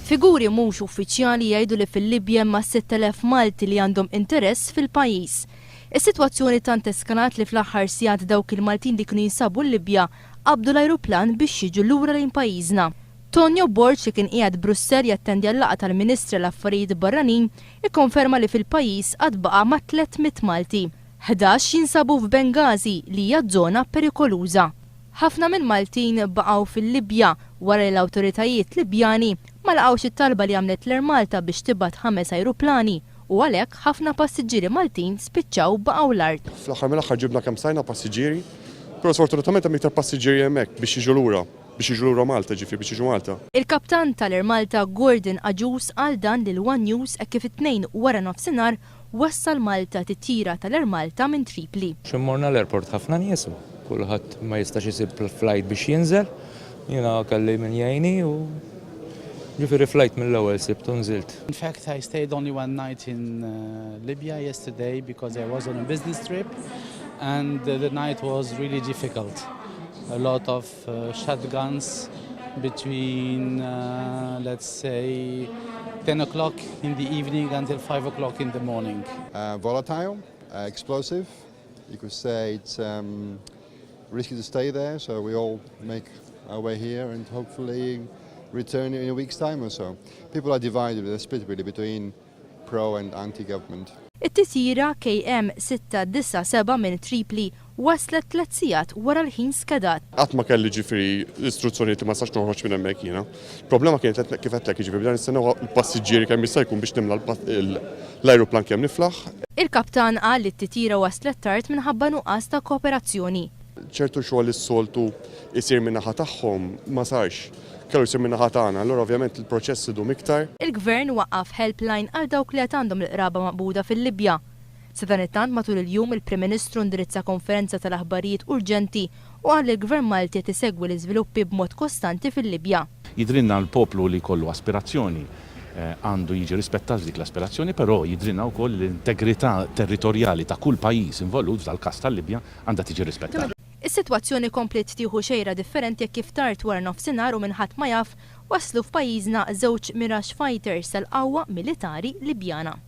Figuri mhux uffiċjali jgħidu li fil-Libja ma' 6,000 Malti li għandhom interess fil-pajjiż. Is-sitwazzjoni tant eskalat li fl-aħħar sigħat dawk il-Maltin li kienu jinsabu l-Libja qabdu l-ajruplan biex jiġu lura lejn pajjiżna. Tonio Borg li kien qiegħed Brussell jattendi għall-laqgħa tal-Ministri l-Affarijiet Barranin ikkonferma li fil-pajjiż qatt baqa' ma' 300 Malti. 11 jinsabu f'Bengazi li hija żona perikoluża. Ħafna minn Maltin baqgħu fil-Libja wara li l-awtoritajiet Libjani ma laqgħux it-talba li għamlet l-Air Malta biex tibgħat 5 ajruplani u għalhekk ħafna passiġġieri Maltin spiċċaw baqgħu l-art. Fl-aħħar mill-aħħar ġibna kemm sajna passiġġieri, però sfortunatament hemm iktar passiġġieri hemmhekk biex jiġu lura Malta ġifieri biex jiġu Malta. Il-kaptan tal-Air Malta Gordon Agius għal dan lil One News hekk kif it-tnejn wara nofsinhar wassal Malta titjira tal-Air Malta minn Tripli. Ximmorna l-airport ħafna niesu, kulħadd ma jistax isib flight biex jinżel, jiena kelli min jgħinni u ġifieri flight mill-ewwel sibt u nżilt. In fact, I stayed only one night in Libya yesterday because I was on a business trip and the night was really difficult. A lot of shotguns between, let's say, 10 o'clock in the evening until 5 o'clock in the morning. Volatile, explosive. You could say it's risky to stay there, so we all make our way here and hopefully return in a week's time or so. People are divided, they're split really between pro and anti-government. It-titjira KM 697 minn Tripli waslet 3 sigħat wara l-ħin skedat. Qatt ma kelli ġifieri istruzzjonijiet li ma sax noħroġ minn hemmhekk jiena. Il-problema kienet kif qed ġifieri bdew nistennew il-passiġġieri kemm jista' jkun biex nimla l-ajruplan kemm niflaħ. Il-kaptan qal li t-titjira waslet tard minħabba nuqqas ta' kooperazzjoni. ċertu xogħol is-soltu jsir min-naħa tagħhom ma sarx. Kellu jsir min-naħa tagħna, allura ovvjament il-proċess idum iktar. Il-Gvern waqqaf helpline għal dawk li qed għandhom l-qraba maqbuda fil-Libja. Sa dan it-tant matul il-jum il-Prim Ministru ndirizza konferenza tal-aħbarijiet urġenti u qal li l-Gvern Malti qed isegwi l-iżviluppi b'mod kostanti fil-Libja. Jidrinna l-poplu li kollu aspirazzjoni għandu jiġi rispettat dik l-aspirazzjoni, però jidrinna wkoll l-integrità territorjali ta' kull pajjiż involut tal-każ tal-Libja għandha tiġi rispettata. Is-sitwazzjoni komplet tieħu xejra differenti kif tard wara nofsinhar u minn ħadd ma jaf waslu f'pajjiżna żewġ Mirage Fighters tal-qawwa militari Libjana.